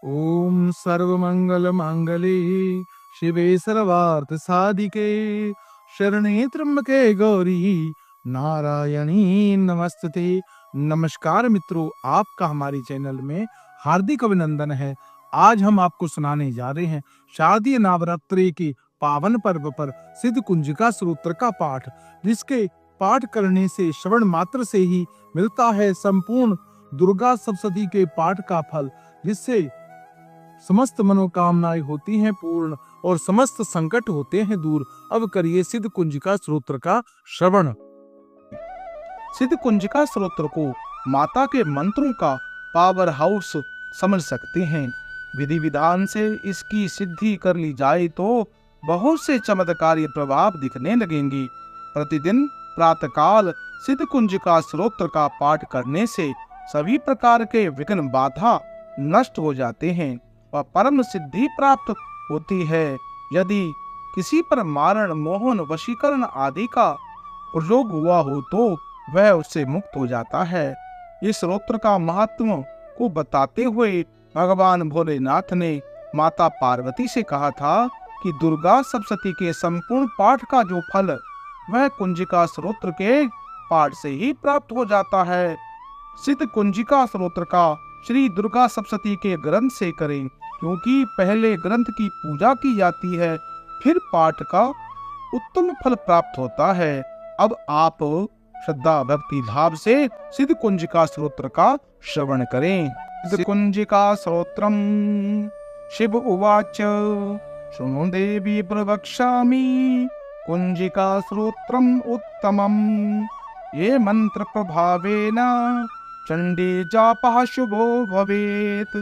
ओम सर्वमंगल मांगल्ये शिवे सर्वार्थ साधिके शरणे त्र्यंबके गौरी नारायणी नमस्तुते। नमस्कार मित्रों, आपका हमारे चैनल में हार्दिक अभिनंदन है। आज हम आपको सुनाने जा रहे हैं शारदीय नवरात्रि के पावन पर्व पर सिद्ध कुंजिका स्तोत्र का पाठ, जिसके पाठ करने से श्रवण मात्र से ही मिलता है संपूर्ण दुर्गा सप्तशती के पाठ का फल, जिससे समस्त मनोकामनाएं होती हैं पूर्ण और समस्त संकट होते हैं दूर। अब करिए सिद्ध कुंजिका स्तोत्र का श्रवण। सिद्ध कुंजिका स्तोत्र को माता के मंत्रों का पावर हाउस समझ सकते हैं। विधि विधान से इसकी सिद्धि कर ली जाए तो बहुत से चमत्कारी प्रभाव दिखने लगेंगे। प्रतिदिन प्रातःकाल सिद्ध कुंजिका स्तोत्र का पाठ करने से सभी प्रकार के विघ्न बाधा नष्ट हो जाते हैं और परम सिद्धि प्राप्त होती है। यदि किसी पर मारण, मोहन, वशीकरण आदि का प्रयोग हुआ हो तो वह उससे मुक्त हो जाता है। इस स्तोत्र का महत्व को बताते हुए भगवान भोलेनाथ ने माता पार्वती से कहा था कि दुर्गा सप्तशती के संपूर्ण पाठ का जो फल वह कुंजिका स्तोत्र के पाठ से ही प्राप्त हो जाता है। सिद्ध कुंजिका स्तोत्र का श्री दुर्गा सप्तशती के ग्रंथ से करें, क्योंकि पहले ग्रंथ की पूजा की जाती है, फिर पाठ का उत्तम फल प्राप्त होता है। अब आप श्रद्धा भक्ति भाव से सिद्ध कुंजिका स्तोत्र का श्रवण करें। सिद्ध कुंजिका स्तोत्रम। शिव उवाच शृणु देवी प्रवक्ष्यामि कुंजिका स्तोत्रम उत्तमम्। ये मंत्र प्रभावेन चंडी जापः शुभो भवेत्।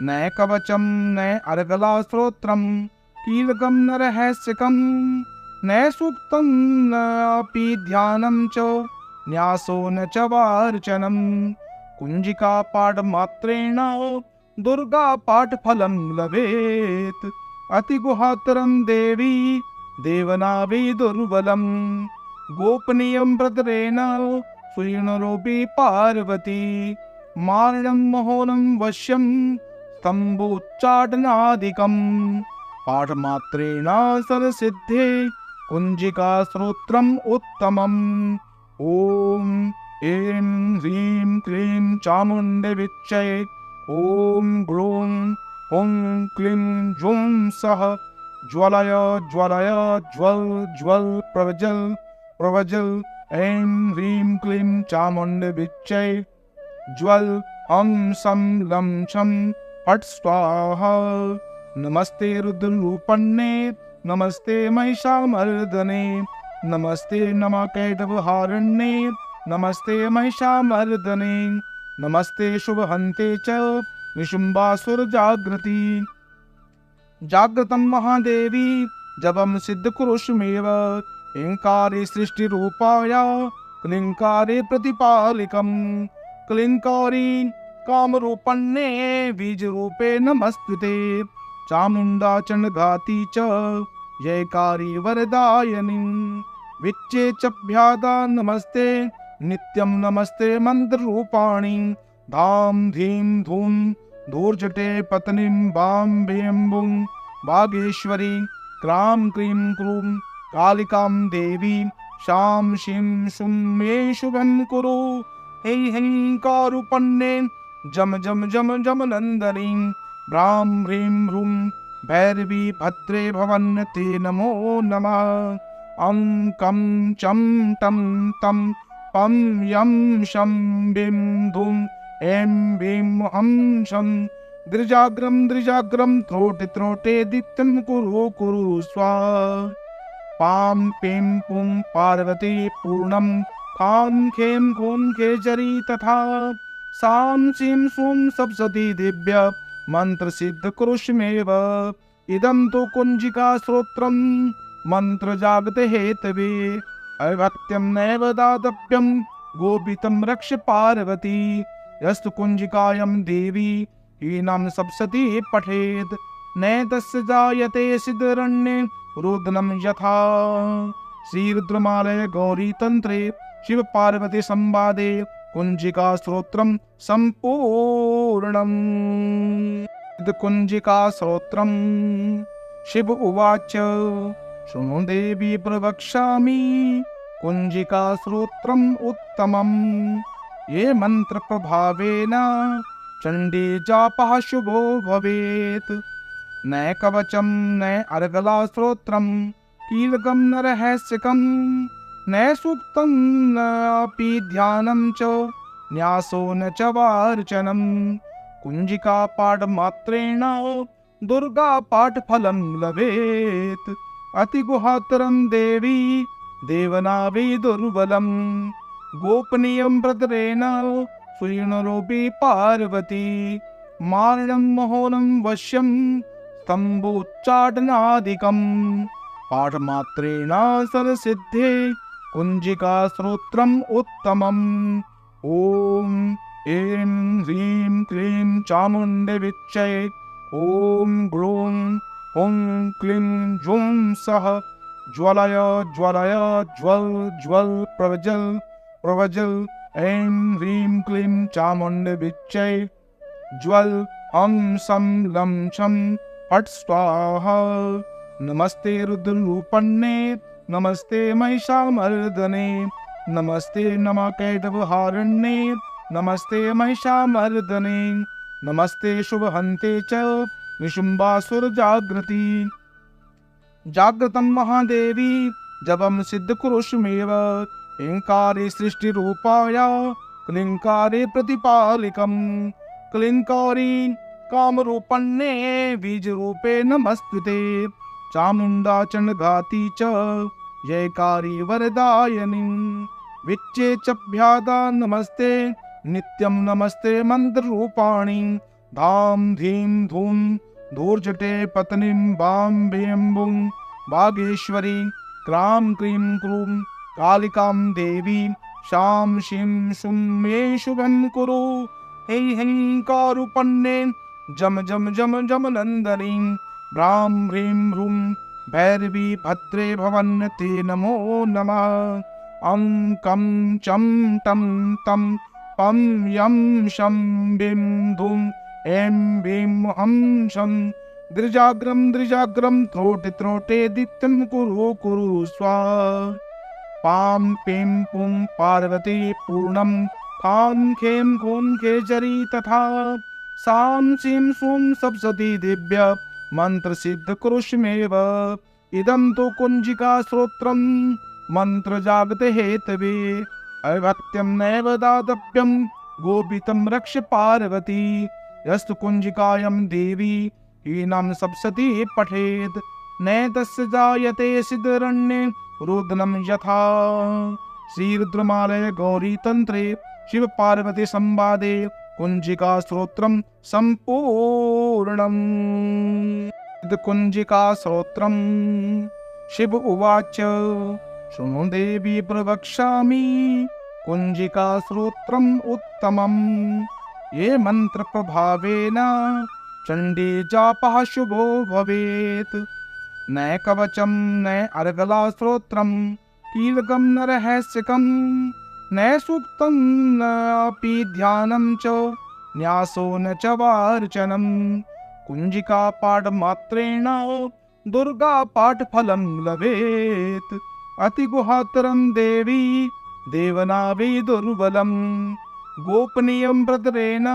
न कवचम न अर्गला स्तोत्रम कीलकम न रहस्यकम न सूक्तम न अपि ध्यानम च न्यासो न च वार्चनम। कुंजिका पाठ मात्रेण दुर्गा पाठ फलम लभेत। अति गुहातरम देवी देवनाभि दुर्बलम। गोपनीयम प्रतरेण सुयिणरूपी पार्वती। मारणं महोनं वश्यं स्तम्भोच्चाटनादिकम्। पाठमात्रेण सर्वसिद्धे कुंजिका स्तोत्रम् उत्तमम्। ओम ऐं ह्रीं क्लीं चामुण्डे विच्चये। ओम ग्लूं हुं क्लीं जुं सः ज्वलय ज्वलय ज्वल ज्वल प्रज्वल प्रज्वल। ऐं ह्रीं क्लीं चामुण्डे विच्चये ज्वल हम सम लं छम फट स्वाहा। नमस्ते रुद्ररूपण्ये नमस्ते महिषामर्दने। नमस्ते नमः नमस्ते महिषामर्दने। नमस्ते शुभहन्ते च निशुम्बासुर जागृति। जागृतं महादेवी जपं सिद्धकुरुष्वेव। ऐंकारे सृष्टिरूपाय क्लींकारे प्रतिपालिकम्। क्लींकारी कामरूपण्ये बीजरूपे नमस्तुते। चामुण्डा चण्डघाती च जयकारी वरदायिनी। विच्चे च भ्यादा नमस्ते नित्यं नमस्ते मंत्ररूपाणि। धाम धीम धूम धूर्जटे पत्नीं बां भेम्बुं बागेश्वरी। क्रां क्रीं क्रूं कालिकां देवी। शां शीं शुं मे शुभं कुरु। हे कारुपण्ये जम जम जम जम नंदनी। भ्रां ह्रीं ह्रूं भैरवी भद्रे भवन्ते नमो नमः। अं कं चं टं तं पं यं शं बिं धुं ऐं बीं हं शं। दृजाग्रं त्रोटे त्रोटे दित्यं कुरु कुरु स्वाहा। पां पीं पुं पार्वती पूर्णं। खां खें खूं खेचरी तथा। सां सीं सूं सप्तशती दिव्य मंत्र सिद्ध कुरुष्वेव। इदं तु कुंजिका स्तोत्रं मंत्र जागते हेतवे। अभक्त्यं नैव दातव्यं गोपितं रक्ष पार्वती। यस्तु कुंजिकायां देवी हीनं सप्तशती पठेत् न तस्य जायते सिद्धरण्ये रुदनं यथा। श्री रुद्रमालय गौरी तंत्रे शिव पार्वती संवादे कुंजिका स्तोत्रम संपूर्णम। सिद्धकुञ्जिका स्तोत्रम्। शिव उवाच शृणु देवी प्रवक्ष्यामि कुञ्जिका स्तोत्रम् उत्तमम्। ये मंत्र प्रभावेन चण्डी जापः शुभो भवेत्। न कवचम् न अर्गला स्तोत्रम् कीलकम् न रहस्यकम् न सूक्तम् न अपि ध्यानं च न्यासो न च वार्चनम्। कुञ्जिका पाठमात्रेण दुर्गा पाठफलं लभेत्। अतिगुहातरं देवी देवनावि दुर्बलम्। गोपनीयं व्रतरेण सुयिणरूपी पार्वती। मारणं महोनं वश्यं स्तम्भोच्चाटनादिकम्। पाठमात्रेण सर्वसिद्धे कुञ्जिका स्तोत्रम् उत्तमम्। ॐ ऐं ह्रीं क्लीं चामुण्डविच्चये ॐ ग्लूं हुं क्लीं जुं सः ज्वलय ज्वलय ज्वल ज्वल प्रज्वल प्रज्वल। ऐं ह्रीं क्लीं चामुण्डविच्चये ज्वल हं सं लं छं फट् स्वाहा। नमस्ते रुद्ररूपण्ये नमस्ते महिषामर्दने नमस्ते नमःकैटभहारिण्ये नमस्ते महिषामर्दने नमस्ते शुभहन्ते च निशुम्भासुरजागृति। जागृतं महादेवी जपं सिद्धकुरुष्वेव। ऐङ्कारे सृष्टिरूपाय क्लीङ्कारे प्रतिपालिकम्। क्लीङ्कारी कामरूपण्ये बीजरूपे नमस्तुते। चामुण्डा चण्डघाती च जयकारी वरदायिनी। विच्चे चभ्यादा नमस्ते नित्यं नमस्ते मन्त्ररूपाणि। धाम धीं धूम धूर्जटे पत्नीं बां भीं बुं बागेश्वरी क्रां क्रीं क्रूं कालिकां देवी शां शीं शुं मे शुभं कुरु। हे हैंकारूपण्ये जम जम जम जम नंदनी ब्रां ह्रीं ह्रूं भैरवी भद्रे भवन्ते नमो नमः। अं कं चं टं तं पं यं शं बिं धुं ऐं भीं हं शं। द्रिजाग्रं द्रिजाग्रं त्रोटे त्रोटे दित्यं कुरु कुरु स्वाहा। पां पीं पुं पार्वती पूर्णं खां खें खूं खेचरी तथा। सां सीं सूं सप्तशती दिव्य मंत्र सिद्ध कुरुष्वेव। इदं तु कुञ्जिका स्तोत्रम् मंत्र जागते हेतवे। अभक्त्यं नैव दातव्यं गोपितं रक्ष पार्वती। यस्तु कुञ्जिकायां देवी हीनं सप्तशती पठेत् न तस्य जायते सिद्धरण्ये रुदनं यथा। श्रीरुद्रमालय गौरी तंत्रे शिव पार्वती संवादे कुञ्जिका स्तोत्रम् सम्पूर्णम्। कुञ्जिका स्तोत्रम्। शिव उवाच शृणु देवी प्रवक्ष्यामि कुञ्जिका स्तोत्रम् उत्तमम्। ये मंत्र प्रभावेन चण्डी जापः शुभो भवेत्। न कवचं न अर्गला स्तोत्रम् कीलकं न रहस्यकम् न सूक्तं न अपि ध्यानं च न्यासो न च वार्चनम्। कुञ्जिका पाठमात्रेण दुर्गा पाठफलं लभेत्। अतिगुहातरं देवी देवनावि दुर्बलम्। गोपनीयं व्रतरेण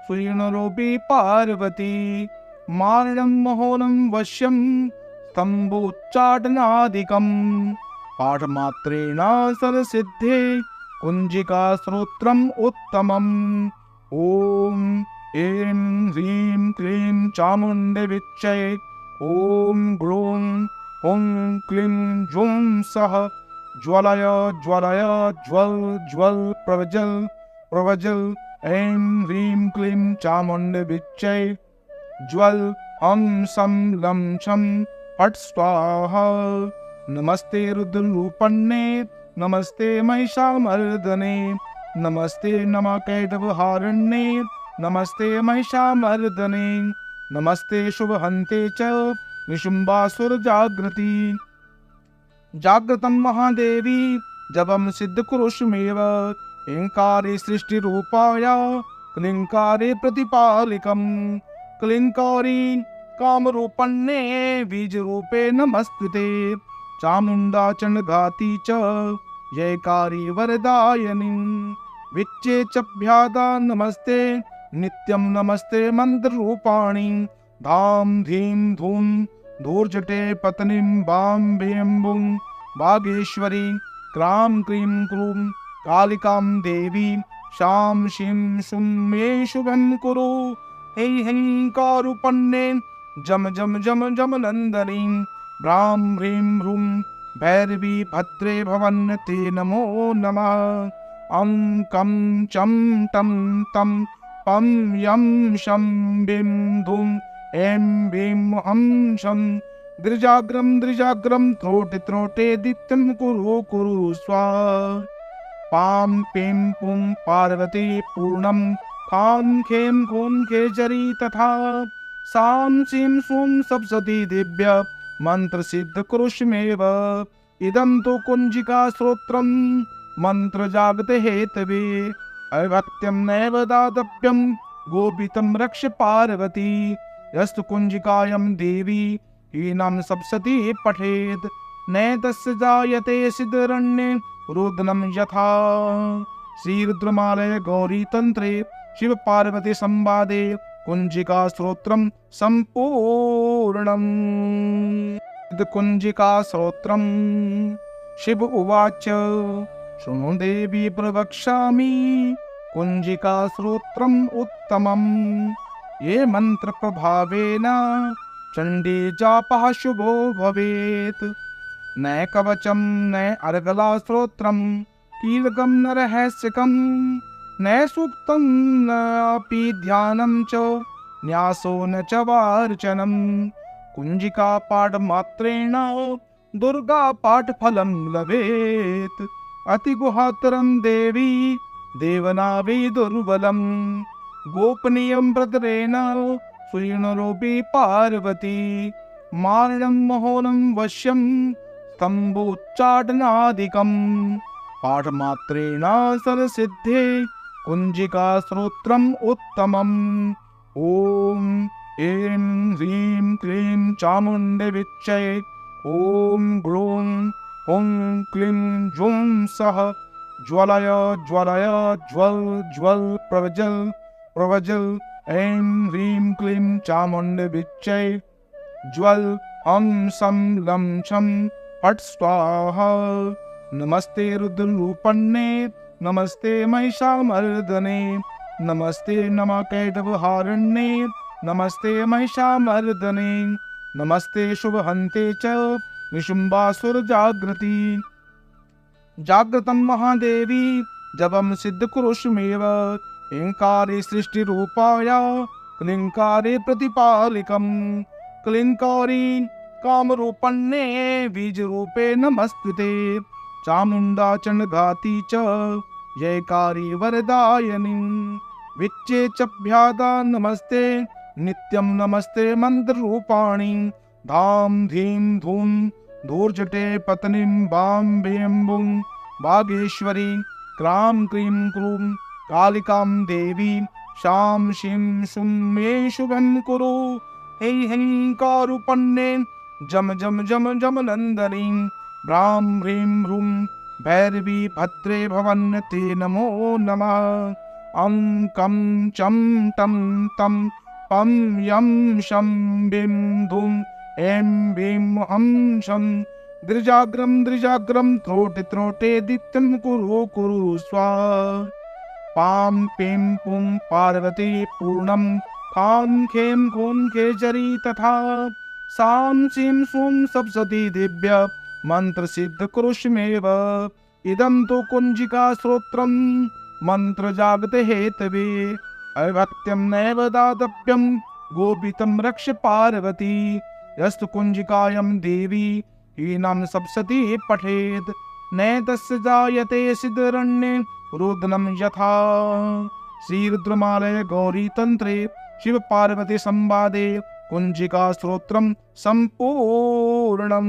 सुयिणरूपी पार्वती। मारणं महोनं वश्यं स्तम्भोच्चाटनादिकम्। पाठमात्रेण सर्वसिद्धे कुञ्जिका स्तोत्रम् उत्तमम्। ॐ ऐं ह्रीं क्लीं चामुण्डविच्चये ॐ ग्लूं हुं क्लीं जुं सः ज्वलय ज्वलय ज्वल ज्वल प्रज्वल प्रज्वल। ऐं ह्रीं क्लीं चामुण्डविच्चये ज्वल हं सं लं छं फट् स्वाहा। नमस्ते रुद्ररूपण्ये नमस्ते महिषामर्दने नमस्ते नमःकैटभहारिण्ये नमस्ते महिषामर्दने नमस्ते शुभहन्ते च निशुम्भासुरजागृति। जागृतं महादेवी जपं सिद्धकुरुष्वेव। ऐङ्कारे सृष्टिरूपाय क्लीङ्कारे प्रतिपालिकम्। क्लिंकारी कामरूपण्ये बीज रूपे नमस्तुते चामुंडा चंडघाती च जयकारी वरदायिनी विच्चे चभ्यादा नमस्ते नित्यं नमस्ते मंत्र रूपाणी धाम धीम धूम धूर्जटे पत्नीं बाम भीम बुं बागेश्वरी क्रां क्रीं क्रूं कालिकां देवी शां शीं शुं मे शुभं कुरु हे कारुपन्ने जम जम जम जम नंदनी ब्रां ह्रीं ह्रूं भैरवी भद्रे भवन्ते नमो नमः अं कं चं टं तं पं यं शं बिं धुं ऐं भीं हं शं द्रिजाग्रं त्रोटे त्रोटे दित्यं कुरु कुरु स्वाहा पां पीं पुं पार्वती पूर्णं खां खें खूं खेचरी तथा सां सीं सूं सप्तशती दिव्य मंत्र सिद्ध कुरुष्मेव इदं तु कुंजिका स्तोत्रं मंत्र जागते हेतवे अभक्त्यं नैव दातव्यं गोपितं रक्ष पार्वती यस्तु कुंजिकायं देवी हीनं सप्तशती पठेत् नैतस्य जायते सिद्धरण्ये रुद्रं यथा श्रीरुद्रमालय गौरी तंत्रे शिव पार्वती संवादे कुंजिका स्तोत्रं संपूर्णम्। कुंजिका स्तोत्रं शिव उवाच शृणु देवी प्रवक्ष्यामि कुंजिका स्तोत्रम् उत्तमम् ये मंत्र प्रभावेन चंडी जापः शुभो भवेत् न कवचं न अर्गला स्तोत्रं कीलकं न रहस्यकं न सूक्तं न अपि ध्यानं च न्यासो न च वार्चनं कुंजिका पाठ मात्रेण दुर्गा पाठ फलं लभेत् अतिगुहातरं देवी देवनावि दुर्बलं गोपनीयं भद्रेण सुयिणरूपी पार्वती मारणं महोनं वश्यं स्तम्भोच्चाटनादिकं पाठमात्रेण सरसिद्धे कुंजिका स्तोत्रम् उत्तमम्। ॐ ऐं ह्रीं क्लीं चामुण्डे विच्चये ॐ ग्लूं हुं क्लीं जुं सः ज्वलय ज्वलय ज्वल ज्वल प्रवजल प्रवजल ऐं ह्रीं क्लीं चामुण्डे विच्चये ज्वल हं सं लं छं फट् स्वाहा नमस्ते रुद्ररूपण्ये नमस्ते महिषामर्दने नमस्ते नमः-कैटभहारिण्ये नमस्ते महिषामर्दने नमस्ते शुभहन्ते च निशुम्बासुर जागृति जागृतं महादेवी जपं सिद्धकुरुष्मेव ऐङ्कारे सृष्टिरूपाय क्लीङ्कारे प्रतिपालिकं क्लीङ्कारी कामरूपण्ये बीजरूपे नमस्तुते चामुण्डा चण्डघाती च जयकारी वरदायिनी विच्चे चभ्यादा नमस्ते नित्यं नमस्ते मंत्ररूपाणी धाम धीम धूम धूर्जटे पत्नीं बाम भीम बुं बागेश्वरी क्रां क्रीं क्रूं कालिकां देवी शां शीं शुं मे शुभं कुरु हे कारुपन्ने जम जम जम जम नंदनी ब्रां ह्रीं ह्रूं भैरवी भद्रे भवन्ते नमो नमः अं कं चं टं तं पं यं शं बिं धुं ऐं भीं हं शं द्रिजाग्रं त्रोटे त्रोटे दित्यं कुरु कुरु स्वाहा पां पीं पुं पार्वती पूर्णं खां खें खूं खेचरी तथा सां सीं सूं सप्तशती दिव्य मंत्र सिद्ध कुरुष्मेव इदं तु कुंजिका स्तोत्रं मंत्र जागते हेतवे अभक्त्यं नैव दातव्यं गोपितं रक्ष पार्वती यस्तु कुंजिकायं देवी हीनं सप्तशती पठेत् नैतस्य जायते सिद्धरण्ये रुद्रं यथा श्रीरुद्रमालय गौरी तंत्रे शिव पार्वती संवादे कुंजिका स्तोत्रं संपूर्णम्।